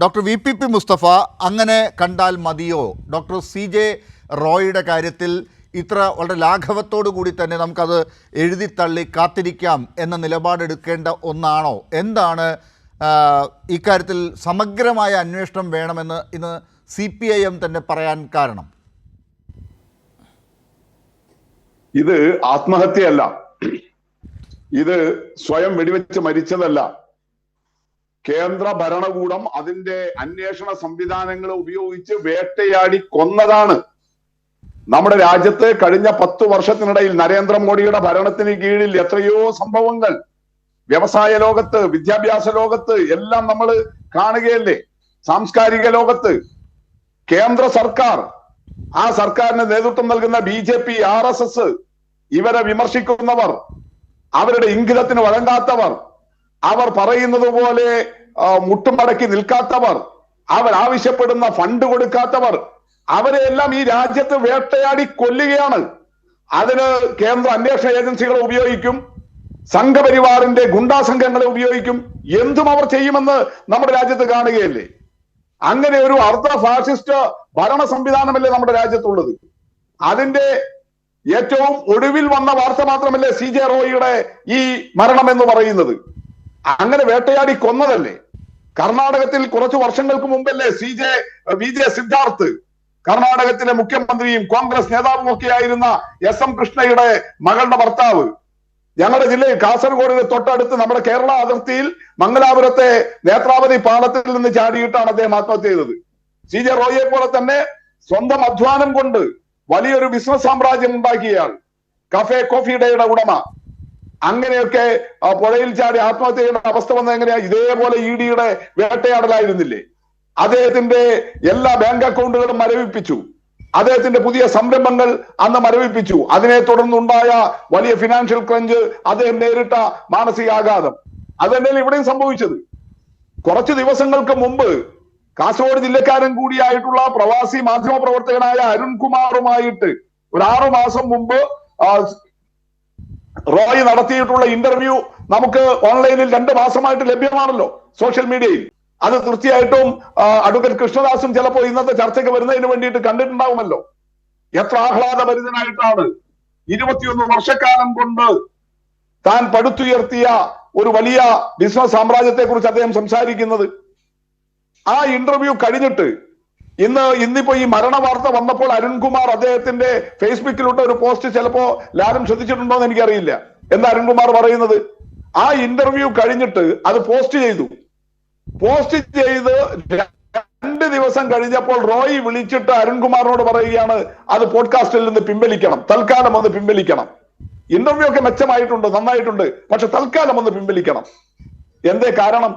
Doctor VPP Mustafa, അങ്ങനെ കണ്ടാൽ മതിയോ? ഡോക്ടർ CJ റോയിയുടെ കാര്യത്തിൽ ഇത്ര വളരെ ലാഘവത്തോടു കൂടി തന്നെ നമുക്കത് എഴുതിത്തള്ളി കാത്തിരിക്കാം എന്ന നിലപാടെടുക്കേണ്ട ഒന്നാണോ? എന്താണ് ഇക്കാര്യത്തിൽ സമഗ്രമായ അന്വേഷണം വേണമെന്ന് ഇന്ന് CPIM തന്നെ പറയാൻ കാരണം? ഇത് ആത്മഹത്യയല്ല, ഇത് സ്വയം വെടിവെച്ച് മരിച്ചതല്ല. കേന്ദ്ര ഭരണകൂടം അതിന്റെ അന്വേഷണ സംവിധാനങ്ങളെ ഉപയോഗിച്ച് വേട്ടയാടി കൊന്നതാണ്. നമ്മുടെ രാജ്യത്ത് കഴിഞ്ഞ 10 വർഷത്തിനിടയിൽ നരേന്ദ്രമോദിയുടെ ഭരണത്തിന് കീഴിൽ എത്രയോ സംഭവങ്ങൾ വ്യവസായ ലോകത്ത്, വിദ്യാഭ്യാസ ലോകത്ത് എല്ലാം നമ്മൾ കാണുകയല്ലേ. സാംസ്കാരിക ലോകത്ത് കേന്ദ്ര സർക്കാർ, ആ സർക്കാരിന് നേതൃത്വം നൽകുന്ന BJP, RSS, ഇവരെ വിമർശിക്കുന്നവർ, അവരുടെ ഇംഗിതത്തിന് വഴങ്ങാത്തവർ, അവർ പറയുന്നത് പോലെ മുട്ടുമടക്കി നിൽക്കാത്തവർ, അവർ ആവശ്യപ്പെടുന്ന ഫണ്ട് കൊടുക്കാത്തവർ, അവരെല്ലാം ഈ രാജ്യത്ത് വേട്ടയാടി കൊല്ലുകയാണ്. അതിന് കേന്ദ്ര അന്വേഷണ ഏജൻസികളെ ഉപയോഗിക്കും, സംഘപരിവാറിന്റെ ഗുണ്ടാ സംഘങ്ങളെ ഉപയോഗിക്കും. എന്തും അവർ ചെയ്യുമെന്ന് നമ്മുടെ രാജ്യത്ത് കാണുകയല്ലേ. അങ്ങനെ ഒരു അർദ്ധ ഫാസിസ്റ്റ് ഭരണ സംവിധാനമല്ലേ നമ്മുടെ രാജ്യത്തുള്ളത്. അതിന്റെ ഏറ്റവും ഒടുവിൽ വന്ന വാർത്ത മാത്രമല്ലേ CJ റോയിയുടെ ഈ മരണം എന്ന് പറയുന്നത്. അങ്ങനെ വേട്ടയാടി കൊന്നതല്ലേ. കർണാടകത്തിൽ കുറച്ചു വർഷങ്ങൾക്ക് മുമ്പല്ലേ VJ സിദ്ധാർത്ഥ്, കർണാടകത്തിലെ മുഖ്യമന്ത്രിയും കോൺഗ്രസ് നേതാവും ഒക്കെ ആയിരുന്ന SM കൃഷ്ണയുടെ മകളുടെ ഭർത്താവ്, ഞങ്ങളുടെ ജില്ലയിൽ കാസർഗോഡിന് തൊട്ടടുത്ത് നമ്മുടെ കേരള അതിർത്തിയിൽ മംഗലാപുരത്തെ നേത്രാവതി പാലത്തിൽ നിന്ന് ചാടിയിട്ടാണ് അദ്ദേഹം ആത്മഹത്യ ചെയ്തത്. CJ റോയിയെ പോലെ തന്നെ സ്വന്തം അധ്വാനം കൊണ്ട് വലിയൊരു ബിസിനസ് സാമ്രാജ്യം ഉണ്ടാക്കിയയാൾ, കഫേ കോഫി ഡേയുടെ ഉടമ, അങ്ങനെയൊക്കെ പുഴയിൽ ചാടി ആത്മഹത്യ ചെയ്യുന്ന അവസ്ഥ വന്നത് എങ്ങനെയാ? ഇതേപോലെ EDയുടെ വേട്ടയാടലായിരുന്നില്ലേ. അദ്ദേഹത്തിന്റെ എല്ലാ ബാങ്ക് അക്കൗണ്ടുകളും മരവിപ്പിച്ചു, അദ്ദേഹത്തിന്റെ പുതിയ സംരംഭങ്ങൾ അന്ന് മരവിപ്പിച്ചു. അതിനെ തുടർന്നുണ്ടായ വലിയ ഫിനാൻഷ്യൽ ക്രഞ്ച്, അദ്ദേഹം നേരിട്ട മാനസികാഘാതം, അതന്നെയാണ് ഇവിടെയും സംഭവിച്ചത്. കുറച്ചു ദിവസങ്ങൾക്ക് മുമ്പ് കാസർഗോഡ് ജില്ലക്കാരൻ കൂടിയായിട്ടുള്ള പ്രവാസി മാധ്യമ പ്രവർത്തകനായ അരുൺകുമാറുമായിട്ട് ഒരു 6 മാസം മുമ്പ് റോയ് നടത്തിയിട്ടുള്ള ഇന്റർവ്യൂ നമുക്ക് ഓൺലൈനിൽ 2 മാസമായിട്ട് ലഭ്യമാണല്ലോ സോഷ്യൽ മീഡിയയിൽ. അത് തീർച്ചയായിട്ടും അഡ്വക്കേറ്റ് കൃഷ്ണദാസും ചിലപ്പോൾ ഇന്നത്തെ ചർച്ചയ്ക്ക് വരുന്നതിന് വേണ്ടിയിട്ട് കണ്ടിട്ടുണ്ടാവുമല്ലോ. എത്ര ആഹ്ലാദഭരിതനായിട്ടാണ് 21 വർഷക്കാലം കൊണ്ട് താൻ പടുത്തുയർത്തിയ ഒരു വലിയ ബിസിനസ് സാമ്രാജ്യത്തെ കുറിച്ച് അദ്ദേഹം സംസാരിക്കുന്നത്. ആ ഇന്റർവ്യൂ കഴിഞ്ഞിട്ട് ഇന്നിപ്പോ ഈ മരണ വാർത്ത വന്നപ്പോൾ അരുൺകുമാർ അദ്ദേഹത്തിന്റെ ഫേസ്ബുക്കിലിട്ട ഒരു പോസ്റ്റ് ചിലപ്പോ ലാരും ശ്രദ്ധിച്ചിട്ടുണ്ടോ എന്ന് എനിക്കറിയില്ല. എന്താ അരുൺകുമാർ പറയുന്നത്? ആ ഇന്റർവ്യൂ കഴിഞ്ഞിട്ട് അത് പോസ്റ്റ് ചെയ്ത് 2 ദിവസം കഴിഞ്ഞപ്പോൾ റോയ് വിളിച്ചിട്ട് അരുൺകുമാറിനോട് പറയുകയാണ്, അത് പോഡ്കാസ്റ്റിൽ നിന്ന് പിൻവലിക്കണം, തൽക്കാലം ഒന്ന് പിൻവലിക്കണം. ഇന്റർവ്യൂ ഒക്കെ മെച്ചമായിട്ടുണ്ട്, നന്നായിട്ടുണ്ട്, പക്ഷെ തൽക്കാലം ഒന്ന് പിൻവലിക്കണം. എന്തേ കാരണം?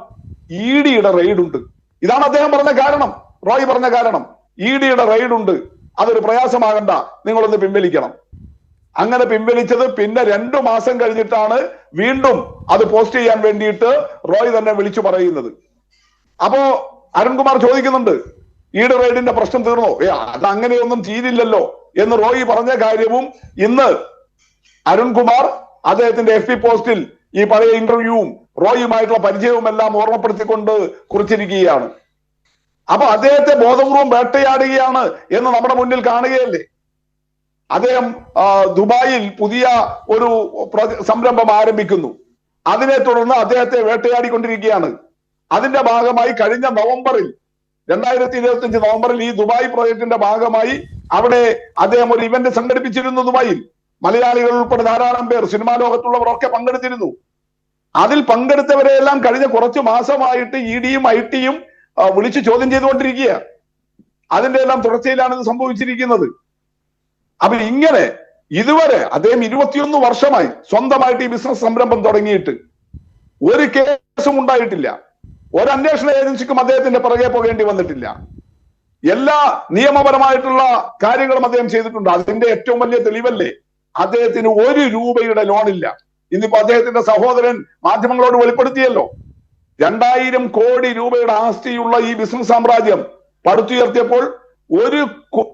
EDയുടെ റെയ്ഡ് ഉണ്ട്. ഇതാണ് അദ്ദേഹം പറഞ്ഞ കാരണം, റോയ് പറഞ്ഞ കാരണം. EDയുടെ റെയ്ഡ് ഉണ്ട്, അതൊരു പ്രയാസമാകണ്ട, നിങ്ങളൊന്ന് പിൻവലിക്കണം. അങ്ങനെ പിൻവലിച്ചത് പിന്നെ 2 മാസം കഴിഞ്ഞിട്ടാണ് വീണ്ടും അത് പോസ്റ്റ് ചെയ്യാൻ വേണ്ടിയിട്ട് റോയ് തന്നെ വിളിച്ചു പറയുന്നത്. അപ്പോ അരുൺകുമാർ ചോദിക്കുന്നുണ്ട്, ED റെയ്ഡിന്റെ പ്രശ്നം തീർന്നോ? അത് അങ്ങനെയൊന്നും ചെയ്തില്ലല്ലോ എന്ന് റോയ് പറഞ്ഞ കാര്യവും ഇന്ന് അരുൺകുമാർ അദ്ദേഹത്തിന്റെ FB പോസ്റ്റിൽ ഈ പഴയ ഇന്റർവ്യൂവും റോയുമായിട്ടുള്ള പരിചയവും എല്ലാം ഓർമ്മപ്പെടുത്തിക്കൊണ്ട് കുറിച്ചിരിക്കുകയാണ്. അപ്പൊ അദ്ദേഹത്തെ ബോധപൂർവം വേട്ടയാടുകയാണ് എന്ന് നമ്മുടെ മുന്നിൽ കാണുകയല്ലേ. അദ്ദേഹം ദുബായിൽ പുതിയ ഒരു സംരംഭം ആരംഭിക്കുന്നു. അതിനെ തുടർന്ന് അദ്ദേഹത്തെ വേട്ടയാടിക്കൊണ്ടിരിക്കുകയാണ്. അതിന്റെ ഭാഗമായി കഴിഞ്ഞ നവംബറിൽ 2025 നവംബറിൽ ഈ ദുബായ് പ്രോജക്ടിന്റെ ഭാഗമായി അവിടെ അദ്ദേഹം ഒരു ഇവന്റ് സംഘടിപ്പിച്ചിരുന്നു. ദുബായിൽ മലയാളികൾ ഉൾപ്പെടെ ധാരാളം പേർ, സിനിമാ ലോകത്തുള്ളവർ ഒക്കെ പങ്കെടുത്തിരുന്നു. അതിൽ പങ്കെടുത്തവരെയെല്ലാം കഴിഞ്ഞ കുറച്ചു മാസമായിട്ട് EDയും IT-യും വിളിച്ച് ചോദ്യം ചെയ്തുകൊണ്ടിരിക്കുക. അതിന്റെ എല്ലാം തുടർച്ചയിലാണ് ഇത് സംഭവിച്ചിരിക്കുന്നത്. അപ്പൊ ഇങ്ങനെ ഇതുവരെ അദ്ദേഹം 21 വർഷമായി സ്വന്തമായിട്ട് ഈ ബിസിനസ് സംരംഭം തുടങ്ങിയിട്ട് ഒരു കേസും ഉണ്ടായിട്ടില്ല. ഒരു അന്വേഷണ ഏജൻസിക്കും അദ്ദേഹത്തിന്റെ പുറകെ പോകേണ്ടി വന്നിട്ടില്ല. എല്ലാ നിയമപരമായിട്ടുള്ള കാര്യങ്ങളും അദ്ദേഹം ചെയ്തിട്ടുണ്ട്. അതിന്റെ ഏറ്റവും വലിയ തെളിവല്ലേ, അദ്ദേഹത്തിന് 1 രൂപയുടെ ലോണില്ല. ഇന്നിപ്പോ അദ്ദേഹത്തിന്റെ സഹോദരൻ മാധ്യമങ്ങളോട് വെളിപ്പെടുത്തിയല്ലോ, 2000 കോടി രൂപയുടെ ആസ്തിയുള്ള ഈ ബിസിനസ് സാമ്രാജ്യം പടുത്തുയർത്തിയപ്പോൾ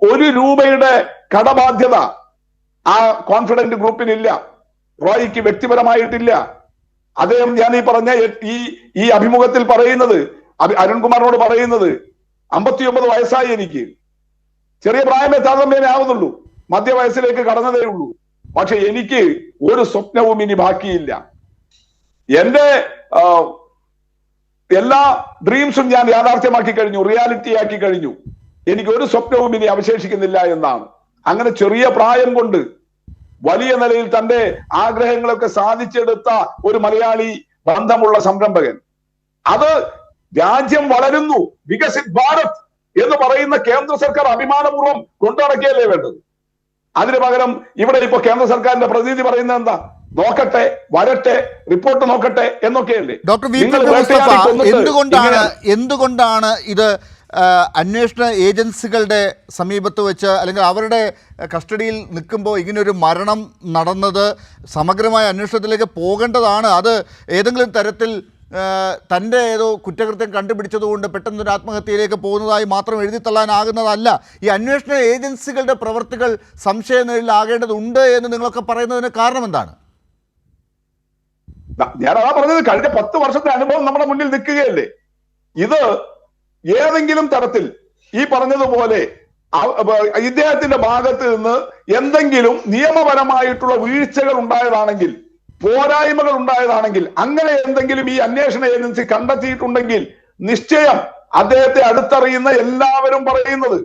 1 രൂപയുടെ കടബാധ്യത ആ കോൺഫിഡന്റ് ഗ്രൂപ്പിനില്ല, റോയിക്ക് വ്യക്തിപരമായിട്ടില്ല. അദ്ദേഹം ഞാൻ ഈ പറഞ്ഞ ഈ അഭിമുഖത്തിൽ പറയുന്നത് അരുൺകുമാറിനോട് പറയുന്നത് 59 വയസ്സായി എനിക്ക്, ചെറിയ പ്രായമേ താരതമ്യേന ആവുന്നുള്ളൂ, മധ്യവയസ്സിലേക്ക് കടന്നതേ ഉള്ളൂ. പക്ഷെ എനിക്ക് ഒരു സ്വപ്നവും ഇനി ബാക്കിയില്ല. എന്റെ എല്ലാ ഡ്രീംസും ഞാൻ യാഥാർത്ഥ്യമാക്കി കഴിഞ്ഞു, റിയാലിറ്റി ആക്കി കഴിഞ്ഞു. എനിക്ക് ഒരു സ്വപ്നവും ഇനി അവശേഷിക്കുന്നില്ല എന്നാണ്. അങ്ങനെ ചെറിയ പ്രായം കൊണ്ട് വലിയ നിലയിൽ തന്റെ ആഗ്രഹങ്ങളൊക്കെ സാധിച്ചെടുത്ത ഒരു മലയാളി ബന്ധമുള്ള സംരംഭകൻ. അത് രാജ്യം വളരുന്നു, വികസിത് ഭാരത് എന്ന് പറയുന്ന കേന്ദ്ര സർക്കാർ അഭിമാനപൂർവ്വം കൊണ്ടുനടക്കുകയല്ലേ വേണ്ടത്. അതിന് പകരം ഇവിടെ ഇപ്പൊ കേന്ദ്ര സർക്കാരിന്റെ പ്രതിനിധി പറയുന്നത് എന്താ? നോക്കട്ടെ, വരട്ടെ, റിപ്പോർട്ട് നോക്കട്ടെ എന്നൊക്കെയല്ലേ. ഡോക്ടർ വി പി മുസ്തഫ, എന്തുകൊണ്ടാണ് ഇത് അന്വേഷണ ഏജൻസികളുടെ സമീപത്ത് വെച്ച് അല്ലെങ്കിൽ അവരുടെ കസ്റ്റഡിയിൽ നിൽക്കുമ്പോൾ ഇങ്ങനൊരു മരണം നടന്നത്? സമഗ്രമായ അന്വേഷണത്തിലേക്ക് പോകേണ്ടതാണ്. അത് ഏതെങ്കിലും തരത്തിൽ തൻ്റെ ഏതോ കുറ്റകൃത്യം കണ്ടുപിടിച്ചതുകൊണ്ട് പെട്ടെന്നൊരു ആത്മഹത്യയിലേക്ക് പോകുന്നതായി മാത്രം എഴുതിത്തള്ളാനാകുന്നതല്ല. ഈ അന്വേഷണ ഏജൻസികളുടെ പ്രവർത്തികൾ സംശയനിഴലിലാകേണ്ടതുണ്ട് എന്ന് നിങ്ങളൊക്കെ പറയുന്നതിന് കാരണം എന്താണ്? ഞാൻ അതാ പറഞ്ഞത്, കഴിഞ്ഞ 10 വർഷത്തെ അനുഭവം നമ്മുടെ മുന്നിൽ നിൽക്കുകയല്ലേ. ഇത് ഏതെങ്കിലും തരത്തിൽ ഈ പറഞ്ഞതുപോലെ ഇദ്ദേഹത്തിന്റെ ഭാഗത്ത് നിന്ന് എന്തെങ്കിലും നിയമപരമായിട്ടുള്ള വീഴ്ചകൾ ഉണ്ടായതാണെങ്കിൽ, പോരായ്മകൾ ഉണ്ടായതാണെങ്കിൽ, അങ്ങനെ എന്തെങ്കിലും ഈ അന്വേഷണ ഏജൻസി കണ്ടെത്തിയിട്ടുണ്ടെങ്കിൽ നിശ്ചയം അദ്ദേഹത്തെ അടുത്തറിയുന്ന എല്ലാവരും പറയുന്നത്,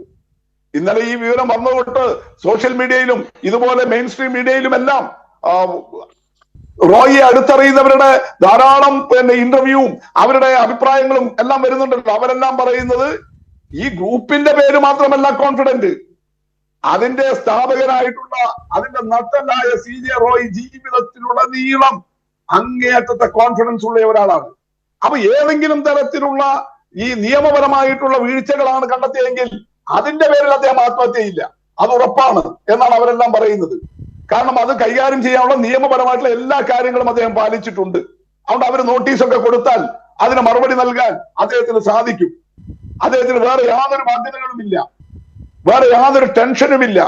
ഇന്നലെ ഈ വിവരം വന്നുകൊണ്ട് സോഷ്യൽ മീഡിയയിലും ഇതുപോലെ മെയിൻ സ്ട്രീം മീഡിയയിലും എല്ലാം റോയിയെ അടുത്തറിയുന്നവരുടെ ധാരാളം ഇന്റർവ്യൂവും അവരുടെ അഭിപ്രായങ്ങളും എല്ലാം വരുന്നുണ്ടല്ലോ. അവരെല്ലാം പറയുന്നത് ഈ ഗ്രൂപ്പിന്റെ പേര് മാത്രമല്ല കോൺഫിഡന്റ്, അതിന്റെ സ്ഥാപകനായിട്ടുള്ള അതിന്റെ നട്ടലായ CJ റോയ് ജീവിതത്തിലുടനീളം അങ്ങേയറ്റത്തെ കോൺഫിഡൻസ് ഉള്ള ഒരാളാണ്. അപ്പൊ ഏതെങ്കിലും തരത്തിലുള്ള ഈ നിയമപരമായിട്ടുള്ള വീഴ്ചകളാണ് കണ്ടെത്തിയെങ്കിൽ അതിന്റെ പേരിൽ അദ്ദേഹം ആത്മഹത്യയില്ല, അത് ഉറപ്പാണ് എന്നാണ് അവരെല്ലാം പറയുന്നത്. കാരണം അത് കൈകാര്യം ചെയ്യാനുള്ള നിയമപരമായിട്ടുള്ള എല്ലാ കാര്യങ്ങളും അദ്ദേഹം പാലിച്ചിട്ടുണ്ട്. അതുകൊണ്ട് അവർ നോട്ടീസൊക്കെ കൊടുത്താൽ അതിന് മറുപടി നൽകാൻ അദ്ദേഹത്തിന് സാധിക്കും. അദ്ദേഹത്തിന് വേറെ യാതൊരു ബാധ്യതകളുമില്ല, വേറെ യാതൊരു ടെൻഷനുമില്ല.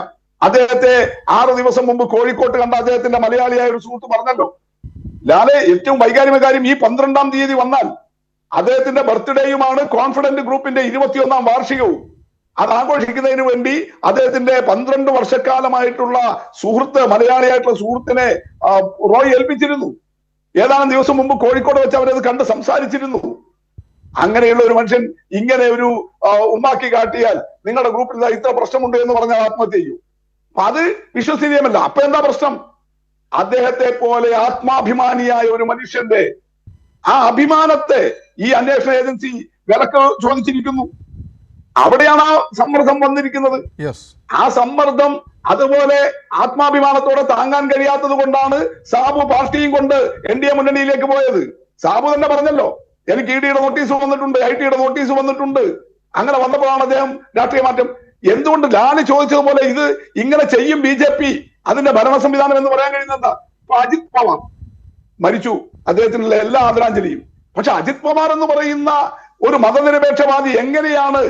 അദ്ദേഹത്തെ 6 ദിവസം മുമ്പ് കോഴിക്കോട്ട് കണ്ട അദ്ദേഹത്തിന്റെ മലയാളിയായ ഒരു സുഹൃത്ത് പറഞ്ഞല്ലോ, ലാലെ ഏറ്റവും വൈകാരിക കാര്യം ഈ 12-ാം തീയതി വന്നാൽ അദ്ദേഹത്തിന്റെ ബർത്ത്ഡേയുമാണ് കോൺഫിഡന്റ് ഗ്രൂപ്പിന്റെ 21-ാം വാർഷികവും. അത് ആഘോഷിക്കുന്നതിന് വേണ്ടി അദ്ദേഹത്തിന്റെ 12 വർഷക്കാലമായിട്ടുള്ള സുഹൃത്ത്, മലയാളിയായിട്ടുള്ള സുഹൃത്തിനെ റോയ് ഏൽപ്പിച്ചിരുന്നു. ഏതാനും ദിവസം മുമ്പ് കോഴിക്കോട് വെച്ച് അവരത് കണ്ട് സംസാരിച്ചിരുന്നു. അങ്ങനെയുള്ള ഒരു മനുഷ്യൻ ഇങ്ങനെ ഒരു ഉമ്മാക്കി കാട്ടിയാൽ നിങ്ങളുടെ ഗ്രൂപ്പിൽ ഇത്ര പ്രശ്നമുണ്ട് എന്ന് പറഞ്ഞാൽ ആത്മഹത്യ ചെയ്യൂ. അപ്പൊ അത് വിശ്വസനീയമല്ല. അപ്പൊ എന്താ പ്രശ്നം? അദ്ദേഹത്തെ പോലെ ആത്മാഭിമാനിയായ ഒരു മനുഷ്യന്റെ ആ അഭിമാനത്തെ ഈ അന്വേഷണ ഏജൻസി വിലക്ക് ചോദിച്ചിരിക്കുന്നു. അവിടെയാണ് ആ സമ്മർദ്ദം വന്നിരിക്കുന്നത്. ആ സമ്മർദ്ദം അതുപോലെ ആത്മാഭിമാനത്തോടെ താങ്ങാൻ കഴിയാത്തത് കൊണ്ടാണ് സാബു പാർട്ടിയും കൊണ്ട് NDA മുന്നണിയിലേക്ക് പോയത്. സാബു തന്നെ പറഞ്ഞല്ലോ, എനിക്ക് ED യുടെ നോട്ടീസ് വന്നിട്ടുണ്ട്, IT യുടെ നോട്ടീസ് വന്നിട്ടുണ്ട്. അങ്ങനെ വന്നപ്പോഴാണ് അദ്ദേഹം രാഷ്ട്രീയ മാറ്റം. എന്തുകൊണ്ട് ലാല് ചോദിച്ചതുപോലെ ഇത് ഇങ്ങനെ ചെയ്യും BJP അതിന്റെ ഭരണ സംവിധാനം എന്ന് പറയാൻ കഴിയുന്നതാ? ഇപ്പൊ അജിത് പവാർ മരിച്ചു, അദ്ദേഹത്തിനുള്ള എല്ലാ ആദരാഞ്ജലിയും. പക്ഷെ അജിത് പവാർ എന്ന് പറയുന്ന ഒരു മതനിരപേക്ഷവാദി എങ്ങനെയാണ്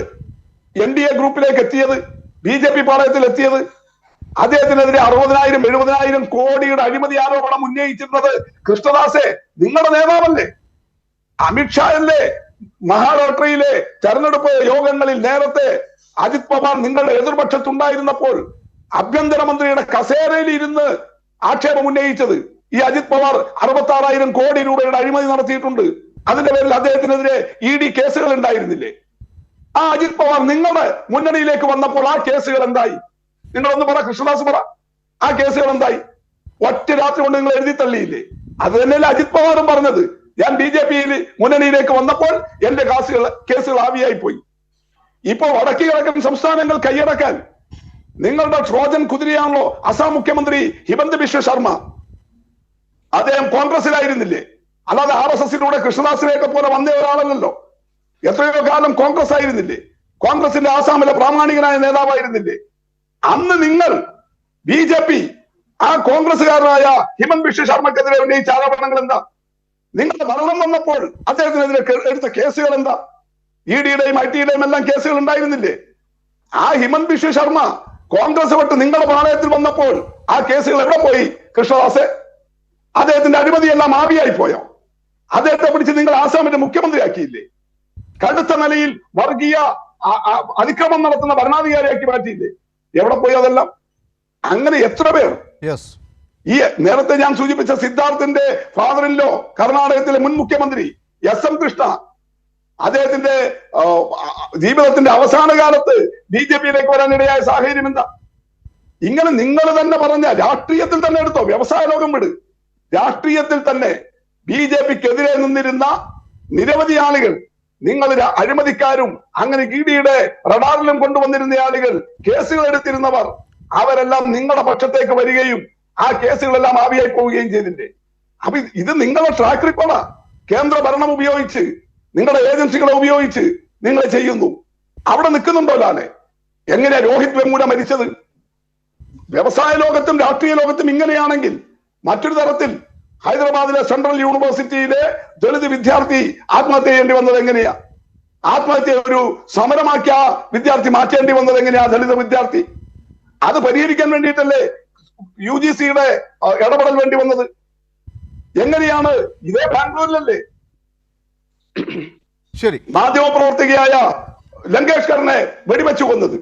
NDA ഗ്രൂപ്പിലേക്ക് എത്തിയത്, BJP പാളയത്തിൽ എത്തിയത്? അദ്ദേഹത്തിനെതിരെ 60,000-70,000 കോടിയുടെ അഴിമതി ആരോപണം ഉന്നയിച്ചിരുന്നത് കൃഷ്ണദാസെ നിങ്ങളുടെ നേതാവല്ലേ, അമിത്ഷാ അല്ലേ? മഹാരാഷ്ട്രയിലെ തെരഞ്ഞെടുപ്പ് യോഗങ്ങളിൽ നേരത്തെ അജിത് പവാർ നിങ്ങളുടെ എതിർപക്ഷത്തുണ്ടായിരുന്നപ്പോൾ ആഭ്യന്തരമന്ത്രിയുടെ കസേരയിൽ ഇരുന്ന് ആക്ഷേപം ഉന്നയിച്ചത് ഈ അജിത് പവാർ 66,000 കോടി രൂപയുടെ അഴിമതി നടത്തിയിട്ടുണ്ട്. അതിന്റെ പേരിൽ അദ്ദേഹത്തിനെതിരെ ED കേസുകൾ ഉണ്ടായിരുന്നില്ലേ? ആ അജിത് പവാർ നിങ്ങളുടെ മുന്നണിയിലേക്ക് വന്നപ്പോൾ ആ കേസുകൾ എന്തായി? നിങ്ങളൊന്ന് പറ, കൃഷ്ണദാസ് പറ, ആ കേസുകൾ എന്തായി? ഒറ്റ രാത്രി കൊണ്ട് നിങ്ങൾ എഴുതി തള്ളിയില്ലേ? അത് തന്നെയല്ലേ അജിത് പവാറും പറഞ്ഞത്, ഞാൻ BJP-യിൽ മുന്നണിയിലേക്ക് വന്നപ്പോൾ എന്റെ കേസുകൾ ആവിയായി പോയി. ഇപ്പൊ വടക്കു കിഴക്കൻ സംസ്ഥാനങ്ങൾ കൈയടക്കാൻ നിങ്ങളുടെ ട്രോജൻ കുതിരയാണല്ലോ അസാം മുഖ്യമന്ത്രി ഹിമന്ത് ബിശ്വ ശർമ്മ. അദ്ദേഹം കോൺഗ്രസിലായിരുന്നില്ലേ, അല്ലാതെ RSSലൂടെ കൃഷ്ണദാസിനെയൊക്കെ പോലെ വന്ന ഒരാളല്ലല്ലോ. എത്രയോ കാലം കോൺഗ്രസ് ആയിരുന്നില്ലേ, കോൺഗ്രസിന്റെ ആസാമിലെ പ്രാമാണികനായ നേതാവായിരുന്നില്ലേ? അന്ന് നിങ്ങൾ BJP ആ കോൺഗ്രസുകാരനായ ഹിമന്ത് ബിശ്വ ശർമ്മക്കെതിരെ ഉന്നയിച്ച ആരോപണങ്ങൾ എന്താ? നിങ്ങളുടെ ഭരണം വന്നപ്പോൾ അദ്ദേഹത്തിനെതിരെ എടുത്ത കേസുകൾ എന്താ? ED-യുടെയും IT-യുടെയും എല്ലാം കേസുകൾ ഉണ്ടായിരുന്നില്ലേ? ആ ഹിമന്ത് ബിശ്വ ശർമ്മ കോൺഗ്രസ് വിട്ട് നിങ്ങളുടെ പാളയത്തിൽ വന്നപ്പോൾ ആ കേസുകൾ എവിടെ പോയി കൃഷ്ണദാസെ? അദ്ദേഹത്തിന്റെ അഴിമതിയെല്ലാം ആവിയായി പോയോ? അദ്ദേഹത്തെ പിടിച്ച് നിങ്ങൾ ആസാമിന്റെ മുഖ്യമന്ത്രിയാക്കിയില്ലേ? കടുത്ത നിലയിൽ വർഗീയ അതിക്രമം നടത്തുന്ന ഭരണാധികാരിയാക്കി മാറ്റിയില്ലേ? എവിടെ പോയി അതെല്ലാം? അങ്ങനെ എത്ര പേർ? യെസ്. ഈ നേരത്തെ ഞാൻ സൂചിപ്പിച്ച സിദ്ധാർത്ഥിന്റെ ഫാദർ ഇൻ ലോ, കർണാടകത്തിലെ മുൻ മുഖ്യമന്ത്രി SM കൃഷ്ണ, അദ്ദേഹത്തിന്റെ ജീവിതത്തിന്റെ അവസാന കാലത്ത് BJPയിലേക്ക് വരാനിടയായ സാഹചര്യം എന്താ? ഇങ്ങനെ നിങ്ങൾ തന്നെ പറഞ്ഞ രാഷ്ട്രീയത്തിൽ തന്നെ എടുത്തോ, വ്യവസായ ലോകം വിട്, രാഷ്ട്രീയത്തിൽ തന്നെ BJPക്കെതിരെ നിന്നിരുന്ന നിരവധി ആളുകൾ, നിങ്ങൾ അഴിമതിക്കാരും അങ്ങനെ EDയുടെ റഡാറിലും കൊണ്ടുവന്നിരുന്ന ആളുകൾ, കേസുകൾ എടുത്തിരുന്നവർ, അവരെല്ലാം നിങ്ങളുടെ പക്ഷത്തേക്ക് വരികയും ആ കേസുകളെല്ലാം ആവിയായി പോവുകയും ചെയ്തില്ലേ? അപ്പൊ ഇത് നിങ്ങളുടെ ട്രാക്ക് റെക്കോർഡാ. കേന്ദ്ര ഭരണം ഉപയോഗിച്ച്, നിങ്ങളുടെ ഏജൻസികളെ ഉപയോഗിച്ച് നിങ്ങൾ ചെയ്യുന്നു. അവിടെ നിൽക്കുന്നുണ്ടോ ലാലെ? എങ്ങനെയാ രോഹിത് വെമുല മരിച്ചത്? വ്യവസായ ലോകത്തും രാഷ്ട്രീയ ലോകത്തും ഇങ്ങനെയാണെങ്കിൽ മറ്റൊരു തരത്തിൽ ഹൈദരാബാദിലെ സെൻട്രൽ യൂണിവേഴ്സിറ്റിയിലെ ദളിത് വിദ്യാർത്ഥി ആത്മഹത്യ ചെയ്യേണ്ടി വന്നത് എങ്ങനെയാ? ആത്മഹത്യ ഒരു സമരമാക്കിയ വിദ്യാർത്ഥി മാറ്റേണ്ടി വന്നത് എങ്ങനെയാ? ദളിത് വിദ്യാർത്ഥി. അത് പരിഹരിക്കാൻ വേണ്ടിയിട്ടല്ലേ UGCയുടെ ഇടപെടൽ വേണ്ടി വന്നത്? എങ്ങനെയാണ്? ഇതേ ബാംഗ്ലൂരിലല്ലേ ശരി മാധ്യമപ്രവർത്തകയായ ലങ്കേഷ് കറിനെ വെടിവെച്ചു കൊന്നത്?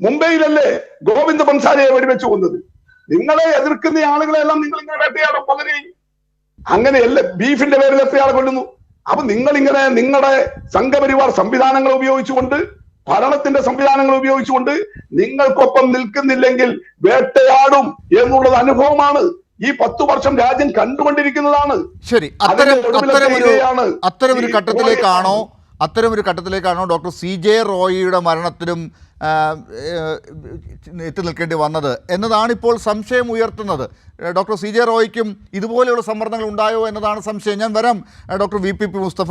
മുംബൈയിലല്ലേ ഗോവിന്ദ് ബൻസാരിയെ വെടിവെച്ചു കൊന്നത്? നിങ്ങളെ എതിർക്കുന്ന ആളുകളെല്ലാം നിങ്ങൾ ഇങ്ങനെ വേട്ടയാടും പലരെയും. അങ്ങനെയല്ലേ ബീഫിന്റെ പേരിൽ എത്രയാളെ കൊല്ലുന്നു? അപ്പൊ നിങ്ങൾ ഇങ്ങനെ നിങ്ങളുടെ സംഘപരിവാർ സംവിധാനങ്ങൾ ഉപയോഗിച്ചുകൊണ്ട്, ഭരണത്തിന്റെ സംവിധാനങ്ങൾ ഉപയോഗിച്ചുകൊണ്ട് നിങ്ങൾക്കൊപ്പം നിൽക്കുന്നില്ലെങ്കിൽ വേട്ടയാടും എന്നുള്ളത് അനുഭവമാണ്. ഈ 10 വർഷം രാജ്യം കണ്ടുകൊണ്ടിരിക്കുന്നതാണ്. ശരി. അത്തരമൊരു ഘട്ടത്തിലേക്കാണോ ഡോക്ടർ CJ റോയിയുടെ മരണത്തിനും എത്തി നിൽക്കേണ്ടി വന്നത് എന്നതാണ് ഇപ്പോൾ സംശയം ഉയർത്തുന്നത്. ഡോക്ടർ CJ റോയിക്കും ഇതുപോലെയുള്ള സമ്മർദ്ദങ്ങൾ ഉണ്ടായോ എന്നതാണ് സംശയം. ഞാൻ വരാം ഡോക്ടർ VPP മുസ്തഫ.